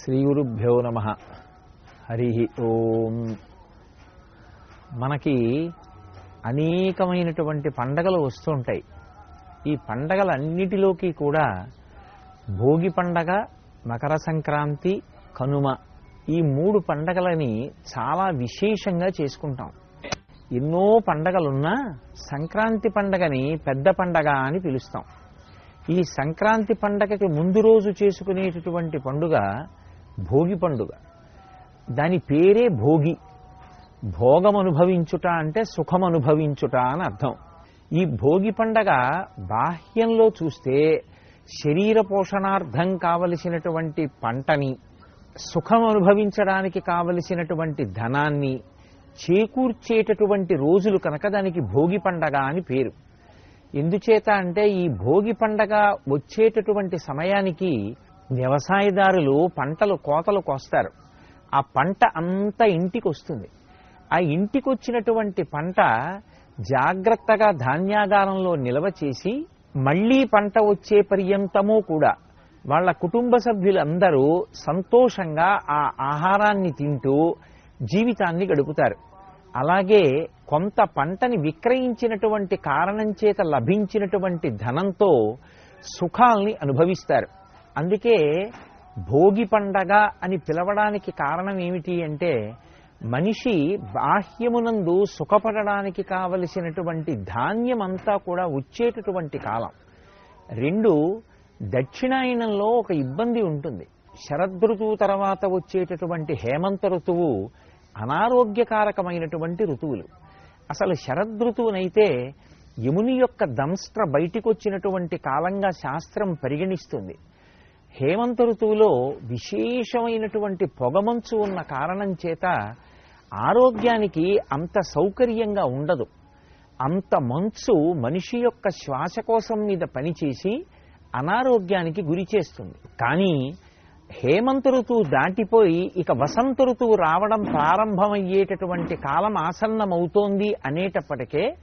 శ్రీ గురుభ్యో నమః. హరి ఓం. మనకి అనేకమైనటువంటి పండగలు వస్తుంటాయి. ఈ పండగలన్నిటిలోకి కూడా భోగి పండగ, మకర సంక్రాంతి, కనుమ ఈ మూడు పండగలని చాలా విశేషంగా చేసుకుంటాం. ఎన్నో పండగలున్నా సంక్రాంతి పండగని పెద్ద పండగ అని పిలుస్తాం. ఈ సంక్రాంతి పండగకి ముందు రోజు చేసుకునేటటువంటి పండుగ భోగి పండుగ. దాని పేరే భోగి. భోగం అనుభవించుట అంటే సుఖం అనుభవించుట అని అర్థం. ఈ భోగి పండగ బాహ్యంలో చూస్తే శరీర పోషణార్థం కావలసినటువంటి పంటని, సుఖం అనుభవించడానికి కావలసినటువంటి ధనాన్ని చేకూర్చేటటువంటి రోజులు కనుక దానికి భోగి పండగ అని పేరు. ఎందుచేత అంటే ఈ భోగి పండగ వచ్చేటటువంటి సమయానికి వ్యవసాయదారులు పంటలు కోతలు కోస్తారు. ఆ పంట అంతా ఇంటికి వస్తుంది. ఆ ఇంటికి వచ్చినటువంటి పంట జాగ్రత్తగా ధాన్యాగారంలో నిల్వ చేసి మళ్లీ పంట వచ్చే పర్యంతము కూడా వాళ్ళ కుటుంబ సభ్యులందరూ సంతోషంగా ఆ ఆహారాన్ని తింటూ జీవితాన్ని గడుపుతారు. అలాగే కొంత పంటని విక్రయించినటువంటి కారణం చేత లభించినటువంటి ధనంతో సుఖాల్ని అనుభవిస్తారు. అందుకే భోగి పండగ అని పిలవడానికి కారణం ఏమిటి అంటే మనిషి బాహ్యమునందు సుఖపడడానికి కావలసినటువంటి ధాన్యమంతా కూడా వచ్చేటటువంటి కాలం. రెండు, దక్షిణాయనంలో ఒక ఇబ్బంది ఉంటుంది. శరదృతువు తర్వాత వచ్చేటటువంటి హేమంత ఋతువు అనారోగ్యకారకమైనటువంటి ఋతువులు. అసలు శరదృతువునైతే యముని యొక్క దంస్ట్ర బయటికి వచ్చినటువంటి కాలంగా శాస్త్రం పరిగణిస్తుంది. హేమంత ఋతువులో విశేషమైనటువంటి పొగమంచు ఉన్న కారణం చేత ఆరోగ్యానికి అంత సౌకర్యంగా ఉండదు. అంత మంచు మనిషి యొక్క శ్వాసకోశం మీద పనిచేసి అనారోగ్యానికి గురి చేస్తుంది. కానీ హేమంత ఋతువు దాటిపోయి ఇక వసంత ఋతువు రావడం ప్రారంభమయ్యేటటువంటి కాలం ఆసన్నమవుతోంది అనేటప్పటికే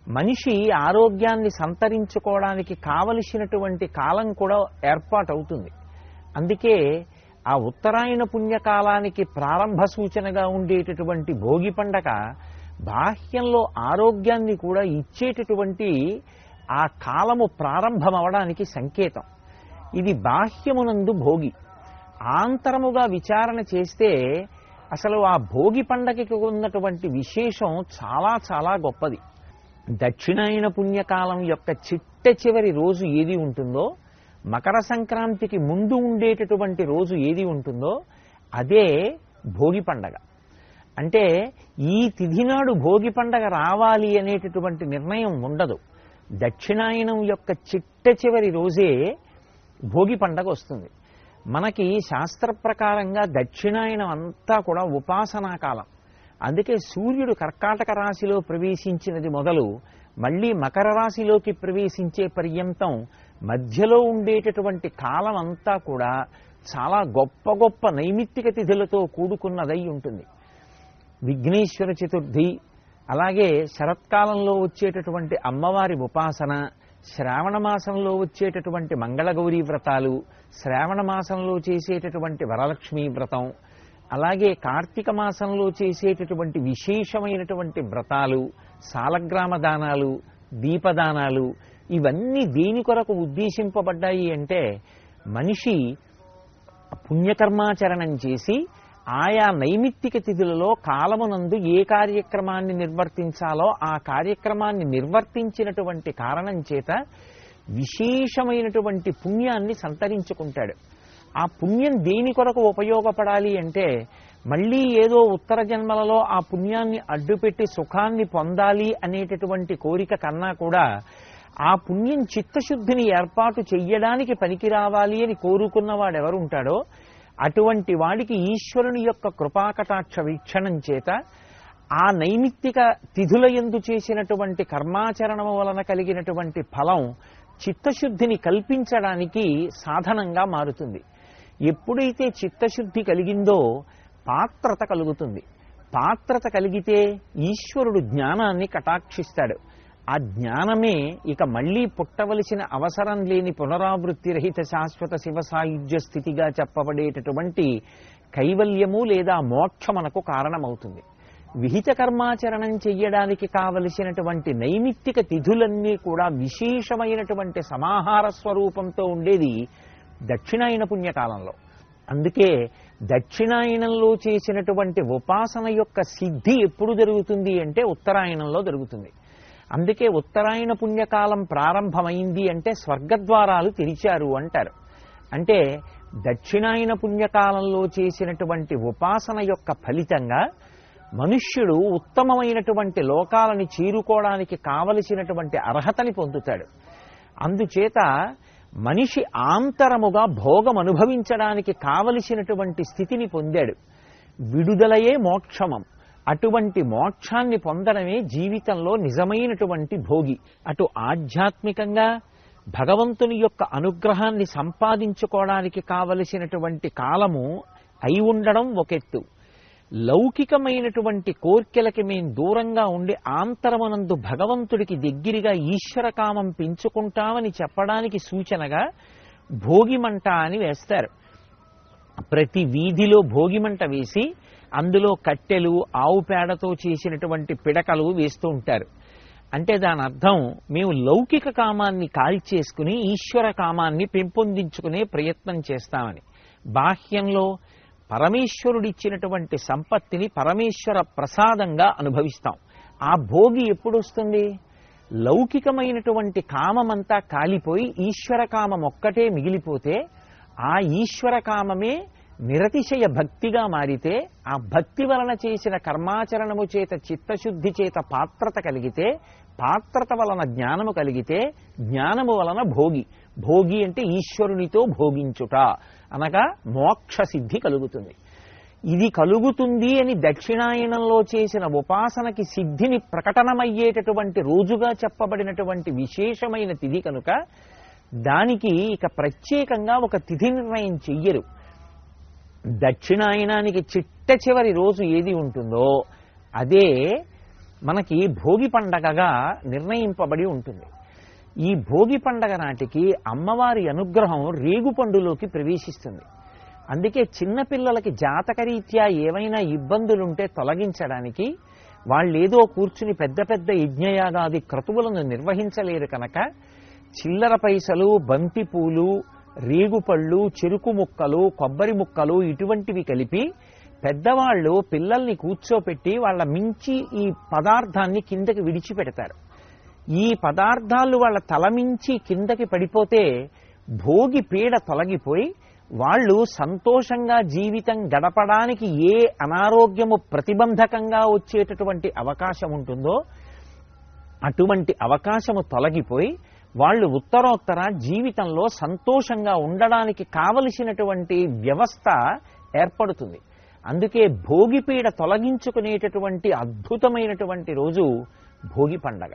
మనిషి ఆరోగ్యాన్ని సంతరించుకోవడానికి కావలసినటువంటి కాలం కూడా ఏర్పాటవుతుంది. అందుకే ఆ ఉత్తరాయణ పుణ్యకాలానికి ప్రారంభ సూచనగా ఉండేటటువంటి భోగి పండగ బాహ్యంలో ఆరోగ్యాన్ని కూడా ఇచ్చేటటువంటి ఆ కాలము ప్రారంభమవడానికి సంకేతం. ఇది బాహ్యమునందు భోగి. ఆంతరముగా విచారణ చేస్తే అసలు ఆ భోగి పండగకి ఉన్నటువంటి విశేషం చాలా చాలా గొప్పది. దక్షిణాయన పుణ్యకాలం యొక్క చిట్ట చివరి రోజు ఏది ఉంటుందో, మకర సంక్రాంతికి ముందు ఉండేటటువంటి రోజు ఏది ఉంటుందో అదే భోగి పండగ. అంటే ఈ తిథి నాడు భోగి పండగ రావాలి అనేటటువంటి నిర్ణయం ఉండదు. దక్షిణాయనం యొక్క చిట్ట చివరి రోజే భోగి పండగ వస్తుంది. మనకి శాస్త్ర ప్రకారంగా దక్షిణాయనం అంతా కూడా ఉపాసనా కాలం. అందుకే సూర్యుడు కర్కాటక రాశిలో ప్రవేశించినది మొదలు మళ్లీ మకర రాశిలోకి ప్రవేశించే పర్యంతం మధ్యలో ఉండేటటువంటి కాలం అంతా కూడా చాలా గొప్ప గొప్ప నైమిత్తిక తిథులతో కూడుకున్నదై ఉంటుంది. విఘ్నేశ్వర చతుర్థి, అలాగే శరత్కాలంలో వచ్చేటటువంటి అమ్మవారి ఉపాసన, శ్రావణ మాసంలో వచ్చేటటువంటి మంగళగౌరీ వ్రతాలు, శ్రావణ మాసంలో చేసేటటువంటి వరలక్ష్మీ వ్రతం, అలాగే కార్తీక మాసంలో చేసేటటువంటి విశేషమైనటువంటి వ్రతాలు, సాలగ్రామ దానాలు, దీపదానాలు, ఇవన్నీ దేని కొరకు ఉద్దేశింపబడ్డాయి అంటే మనిషి పుణ్యకర్మాచరణం చేసి ఆయా నైమిత్తిక తిథులలో కాలమునందు ఏ కార్యక్రమాన్ని నిర్వర్తించాలో ఆ కార్యక్రమాన్ని నిర్వర్తించినటువంటి కారణం చేత విశేషమైనటువంటి పుణ్యాన్ని సంతరించుకుంటాడు. ఆ పుణ్యం దేని కొరకు ఉపయోగపడాలి అంటే మళ్లీ ఏదో ఉత్తర జన్మలలో ఆ పుణ్యాన్ని అడ్డుపెట్టి సుఖాన్ని పొందాలి అనేటటువంటి కోరిక కన్నా కూడా ఆ పుణ్యం చిత్తశుద్ధిని ఏర్పాటు చెయ్యడానికి పనికి రావాలి అని కోరుకున్నవాడెవరుంటాడో అటువంటి వాడికి ఈశ్వరుని యొక్క కృపాకటాక్ష వీక్షణం చేత ఆ నైమిత్తిక తిథుల యందు చేసినటువంటి కర్మాచరణము వలన కలిగినటువంటి ఫలం చిత్తశుద్ధిని కల్పించడానికి సాధనంగా మారుతుంది. ఎప్పుడైతే చిత్తశుద్ధి కలిగిందో పాత్రత కలుగుతుంది. పాత్రత కలిగితే ఈశ్వరుడు జ్ఞానాన్ని కటాక్షిస్తాడు. ఆ జ్ఞానమే ఇక మళ్లీ పుట్టవలసిన అవసరం లేని పునరావృత్తి రహిత శాశ్వత శివ సాయుధ్య స్థితిగా చెప్పబడేటటువంటి కైవల్యము లేదా మోక్షమునకు కారణమవుతుంది. విహిత కర్మాచరణం చెయ్యడానికి కావలసినటువంటి నైమిత్తిక తిథులన్నీ కూడా విశేషమైనటువంటి సమాహార స్వరూపంతో ఉండేది దక్షిణాయన పుణ్యకాలంలో. అందుకే దక్షిణాయనంలో చేసినటువంటి ఉపాసన యొక్క సిద్ధి ఎప్పుడు జరుగుతుంది అంటే ఉత్తరాయణంలో జరుగుతుంది. అందుకే ఉత్తరాయణ పుణ్యకాలం ప్రారంభమైంది అంటే స్వర్గద్వారాలు తెరిచారు అంటారు. అంటే దక్షిణాయన పుణ్యకాలంలో చేసినటువంటి ఉపాసన యొక్క ఫలితంగా మనుష్యుడు ఉత్తమమైనటువంటి లోకాలని చేరుకోవడానికి కావలసినటువంటి అర్హతని పొందుతాడు. అందుచేత మనిషి ఆంతరముగా భోగం అనుభవించడానికి కావలసినటువంటి స్థితిని పొందాడు. విడుదలయే మోక్షమం. అటువంటి మోక్షాన్ని పొందడమే జీవితంలో నిజమైనటువంటి భోగి. అటు ఆధ్యాత్మికంగా భగవంతుని యొక్క అనుగ్రహాన్ని సంపాదించుకోవడానికి కావలసినటువంటి కాలము అయి ఉండడం ఒకెత్తు, లౌకికమైనటువంటి కోర్కెలకి మేం దూరంగా ఉండి ఆంతరమనందు భగవంతుడికి దగ్గరగా ఈశ్వరకామం పెంచుకుంటామని చెప్పడానికి సూచనగా భోగిమంట అని వేస్తారు. ప్రతి వీధిలో భోగిమంట వేసి అందులో కట్టెలు, ఆవు పేడతో చేసినటువంటి పిడకలు వేస్తూ ఉంటారు. అంటే దాని అర్థం మేము లౌకిక కామాన్ని కాల్చేసుకుని ఈశ్వర కామాన్ని పెంపొందించుకునే ప్రయత్నం చేస్తామని. బాహ్యంలో పరమేశ్వరుడిచ్చినటువంటి సంపత్తిని పరమేశ్వర ప్రసాదంగా అనుభవిస్తాం. ఆ భోగి ఎప్పుడు వస్తుంది? లౌకికమైనటువంటి కామమంతా కాలిపోయి ఈశ్వర కామం ఒక్కటే మిగిలిపోతే, ఆ ఈశ్వర కామమే నిరతిశయ భక్తిగా మారితే, ఆ భక్తి వలన చేసిన కర్మాచరణము చేత చిత్తశుద్ధి చేత పాత్రత కలిగితే, పాత్రత వలన జ్ఞానము కలిగితే, జ్ఞానము వలన భోగి. భోగి అంటే ఈశ్వరునితో భోగించుట అనగా మోక్ష సిద్ధి కలుగుతుంది. ఇది కలుగుతుంది అని దక్షిణాయనంలో చేసిన ఉపాసనకి సిద్ధిని ప్రకటనమయ్యేటటువంటి రోజుగా చెప్పబడినటువంటి విశేషమైన తిథి కనుక దానికి ఇక ప్రత్యేకంగా ఒక తిథి నిర్ణయం చెయ్యరు. దక్షిణాయనానికి చిట్ట చివరి రోజు ఏది ఉంటుందో అదే మనకి భోగి పండగగా నిర్ణయింపబడి ఉంటుంది. ఈ భోగి పండగ నాటికి అమ్మవారి అనుగ్రహం రేగుపండులోకి ప్రవేశిస్తుంది. అందుకే చిన్నపిల్లలకి జాతకరీత్యా ఏవైనా ఇబ్బందులుంటే తొలగించడానికి వాళ్ళేదో కూర్చుని పెద్ద పెద్ద యజ్ఞయాగాది క్రతువులను నిర్వహించలేరు కనుక చిల్లర పైసలు, బంతి పూలు, రేగుపళ్ళు, చెరుకు ముక్కలు, కొబ్బరి ముక్కలు ఇటువంటివి కలిపి పెద్దవాళ్ళు పిల్లల్ని కూర్చోపెట్టి వాళ్ళ మించి ఈ పదార్థాన్ని కిందకి విడిచిపెడతారు. ఈ పదార్థాలు వాళ్ళ తలమించి కిందకి పడిపోతే భోగి పీడ తొలగిపోయి వాళ్ళు సంతోషంగా జీవితం గడపడానికి ఏ అనారోగ్యము ప్రతిబంధకంగా వచ్చేటటువంటి అవకాశం ఉంటుందో అటువంటి అవకాశము తొలగిపోయి వాళ్ళు ఉత్తరోత్తర జీవితంలో సంతోషంగా ఉండడానికి కావలసినటువంటి వ్యవస్థ ఏర్పడుతుంది. అందుకే భోగిపీడ తొలగించుకునేటటువంటి అద్భుతమైనటువంటి రోజు భోగి పండగ.